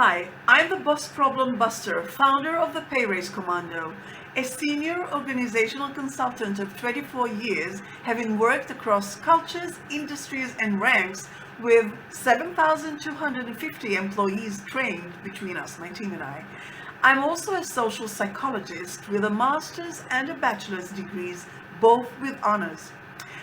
Hi, I'm the Boss Problem Buster, founder of the Pay Raise Commando, a senior organizational consultant of 24 years, having worked across cultures, industries, and ranks with 7,250 employees trained between us, my team and I. I'm also a social psychologist with a master's and a bachelor's degrees, both with honors.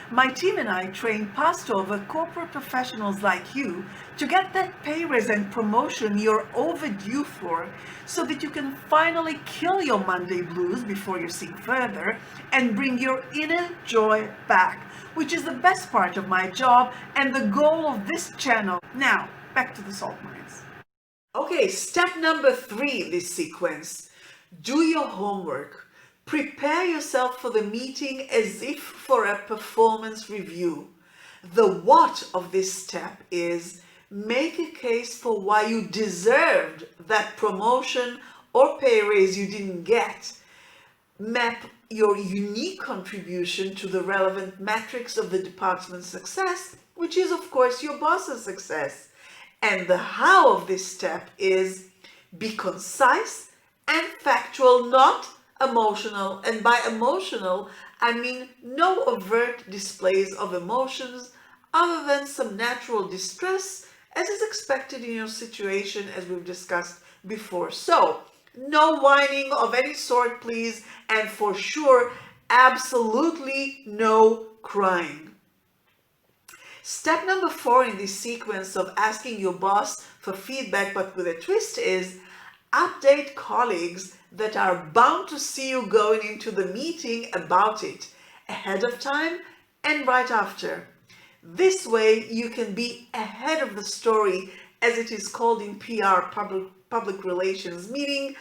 My team and I train passed over corporate professionals like you to get that pay raise and promotion you're overdue for so that you can finally kill your Monday blues before you sink further and bring your inner joy back, which is the best part of my job and the goal of this channel. Now, back to the salt mines. Okay, step number 3 in this sequence. Do your homework. Prepare yourself for the meeting as if for a performance review. The what of this step is make a case for why you deserved that promotion or pay raise you didn't get. Map your unique contribution to the relevant metrics of the department's success, which is of course your boss's success. And the how of this step is be concise and factual, not emotional. And by emotional, I mean no overt displays of emotions other than some natural distress as is expected in your situation, as we've discussed before. So no whining of any sort, please, and for sure absolutely no crying. Step number 4 in this sequence of asking your boss for feedback but with a twist is update colleagues that are bound to see you going into the meeting about it ahead of time and right after. This way you can be ahead of the story, as it is called in PR, public relations, meaning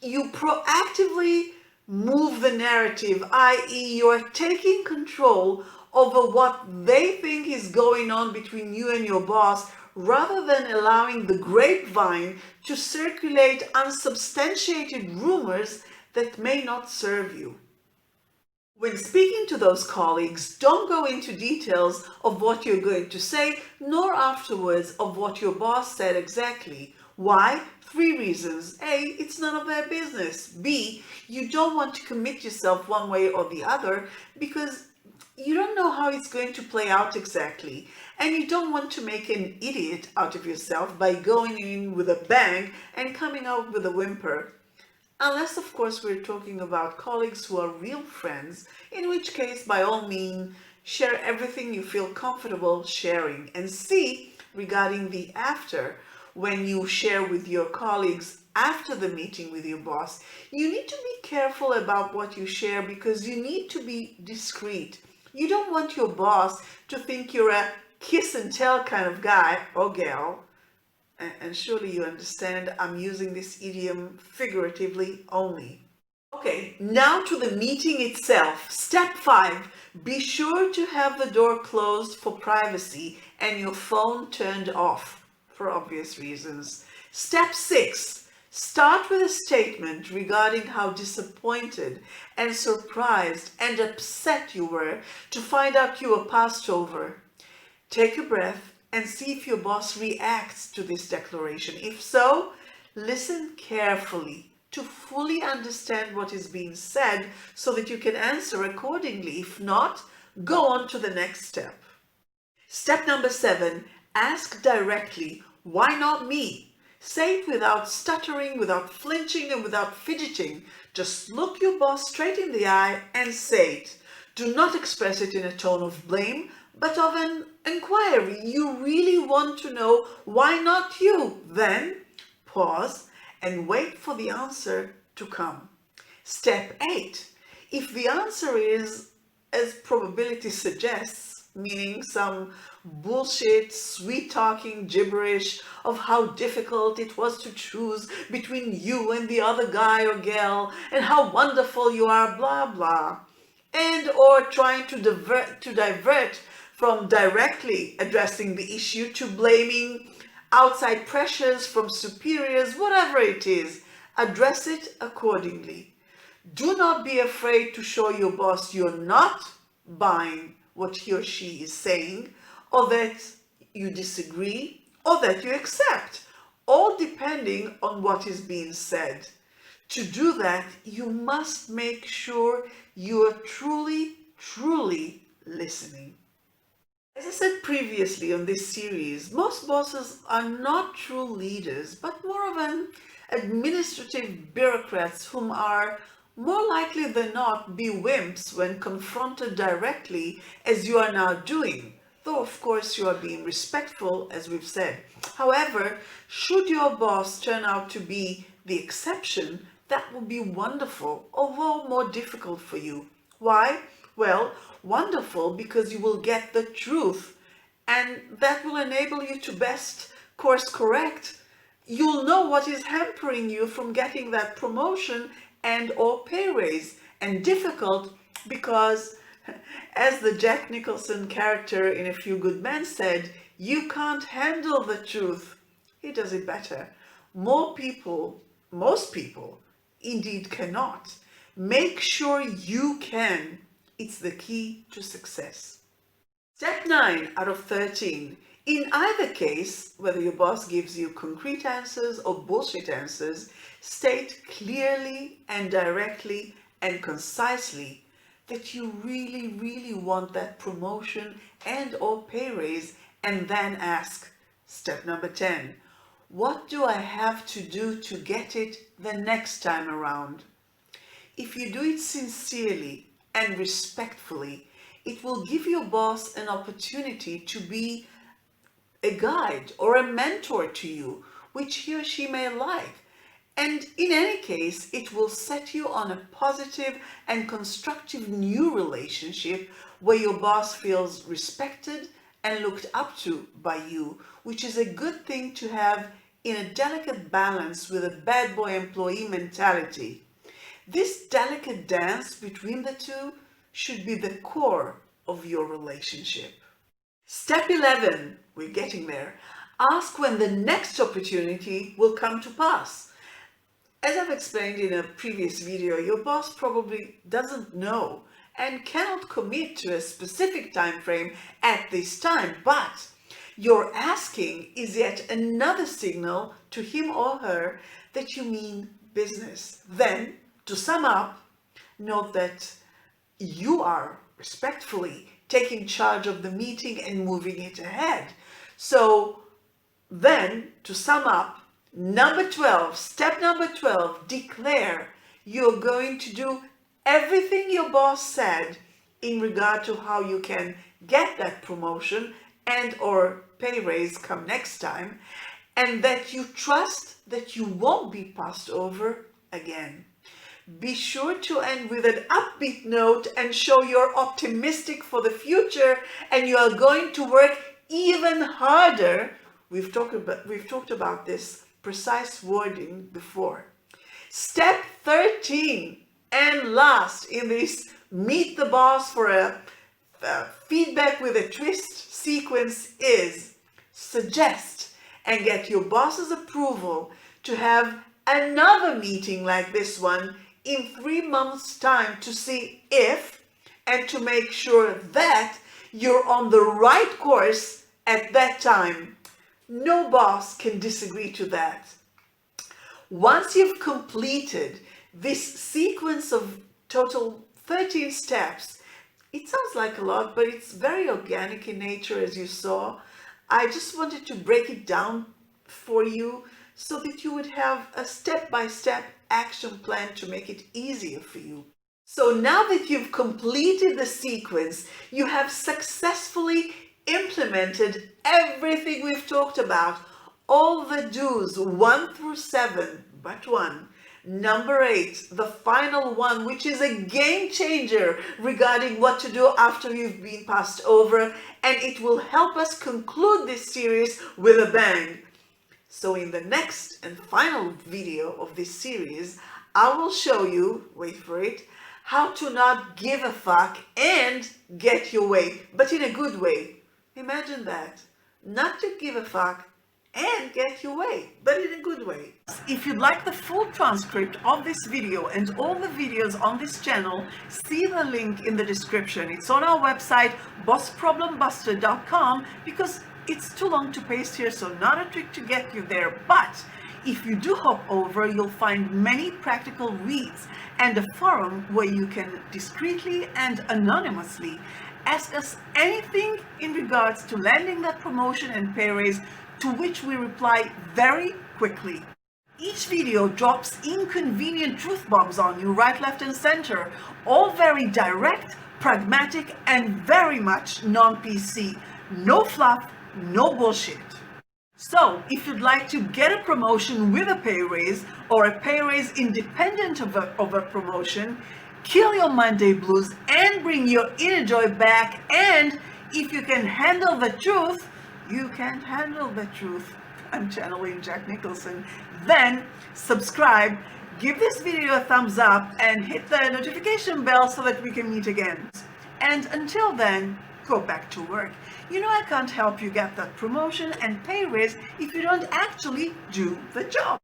you proactively move the narrative, i.e. you're taking control over what they think is going on between you and your boss, rather than allowing the grapevine to circulate unsubstantiated rumors that may not serve you. When speaking to those colleagues, don't go into details of what you're going to say, nor afterwards of what your boss said exactly. Why? 3 reasons. A, it's none of their business. B, you don't want to commit yourself one way or the other because you don't know how it's going to play out exactly, and you don't want to make an idiot out of yourself by going in with a bang and coming out with a whimper. Unless, of course, we're talking about colleagues who are real friends, in which case, by all means, share everything you feel comfortable sharing. And C, regarding the after, when you share with your colleagues after the meeting with your boss, you need to be careful about what you share because you need to be discreet. You don't want your boss to think you're a kiss and tell kind of guy or gal. And surely you understand I'm using this idiom figuratively only. Okay, now to the meeting itself. Step 5, be sure to have the door closed for privacy and your phone turned off for obvious reasons. Step 6, start with a statement regarding how disappointed and surprised and upset you were to find out you were passed over. Take a breath and see if your boss reacts to this declaration. If so, listen carefully to fully understand what is being said so that you can answer accordingly. If not, go on to the next step. Step number 7, ask directly, why not me? Say it without stuttering, without flinching, and without fidgeting. Just look your boss straight in the eye and say it. Do not express it in a tone of blame, but of an inquiry. You really want to know why not you. Then pause and wait for the answer to come. Step 8. If the answer is, as probability suggests, meaning some bullshit, sweet-talking gibberish of how difficult it was to choose between you and the other guy or gal, and how wonderful you are, blah, blah, and or trying to divert from directly addressing the issue to blaming outside pressures from superiors, whatever it is, address it accordingly. Do not be afraid to show your boss you're not buying what he or she is saying, or that you disagree, or that you accept. All depending on what is being said. To do that, you must make sure you are truly listening. As I said previously on this series, most bosses are not true leaders, but more of an administrative bureaucrats whom are more likely than not be wimps when confronted directly, as you are now doing, though of course you are being respectful, as we've said. However, should your boss turn out to be the exception, that would be wonderful, although more difficult for you. Why? Well, wonderful because you will get the truth, and that will enable you to best course correct. You'll know what is hampering you from getting that promotion and or pay raise. And difficult because, as the Jack Nicholson character in A Few Good Men said, you can't handle the truth. He does it better. Most people, indeed cannot. Make sure you can. It's the key to success. Step 9 out of 13. In either case, whether your boss gives you concrete answers or bullshit answers, state clearly and directly and concisely that you really want that promotion and or pay raise, and then ask, step number 10, what do I have to do to get it the next time around? If you do it sincerely and respectfully, it will give your boss an opportunity to be a guide or a mentor to you, which he or she may like. And in any case, it will set you on a positive and constructive new relationship where your boss feels respected and looked up to by you, which is a good thing to have in a delicate balance with a bad boy employee mentality. This delicate dance between the two should be the core of your relationship. Step 11, we're getting there. Ask when the next opportunity will come to pass. As I've explained in a previous video, your boss probably doesn't know and cannot commit to a specific time frame at this time, but your asking is yet another signal to him or her that you mean business. Then, to sum up, note that you are respectfully taking charge of the meeting and moving it ahead. So then, to sum up, step number 12, declare you're going to do everything your boss said in regard to how you can get that promotion and or pay raise come next time, and that you trust that you won't be passed over again. Be sure to end with an upbeat note and show you're optimistic for the future and you are going to work even harder. We've talked about this precise wording before. Step 13 and last in this meet the boss for a feedback with a twist sequence is suggest and get your boss's approval to have another meeting like this one in 3 months' time to see if and to make sure that you're on the right course at that time. No boss can disagree to that. Once you've completed this sequence of total 13 steps, it sounds like a lot, but it's very organic in nature, as you saw. I just wanted to break it down for you so that you would have a step-by-step action plan to make it easier for you. So now that you've completed the sequence, you have successfully implemented everything we've talked about, all the do's 1 through 7, but one. Number 8, the final one, which is a game changer regarding what to do after you've been passed over, and it will help us conclude this series with a bang. So in the next and final video of this series, I will show you, wait for it, how to not give a fuck and get your way, but in a good way. Imagine that. Not to give a fuck and get your way, but in a good way. If you'd like the full transcript of this video and all the videos on this channel, see the link in the description. It's on our website, BossProblemBuster.com, because it's too long to paste here, so not a trick to get you there. But If you do hop over, you'll find many practical reads and a forum where you can discreetly and anonymously ask us anything in regards to landing that promotion and pay raise, to which we reply very quickly. Each video drops inconvenient truth bombs on you right, left, and center, all very direct, pragmatic, and very much non-PC. No fluff, no bullshit. So, if you'd like to get a promotion with a pay raise, or a pay raise independent of a promotion, kill your Monday blues and bring your inner joy back, and if you can handle the truth, you can handle the truth. I'm channeling Jack Nicholson. Then subscribe, give this video a thumbs up, and hit the notification bell so that we can meet again. And until then, go back to work. You know, I can't help you get that promotion and pay raise if you don't actually do the job.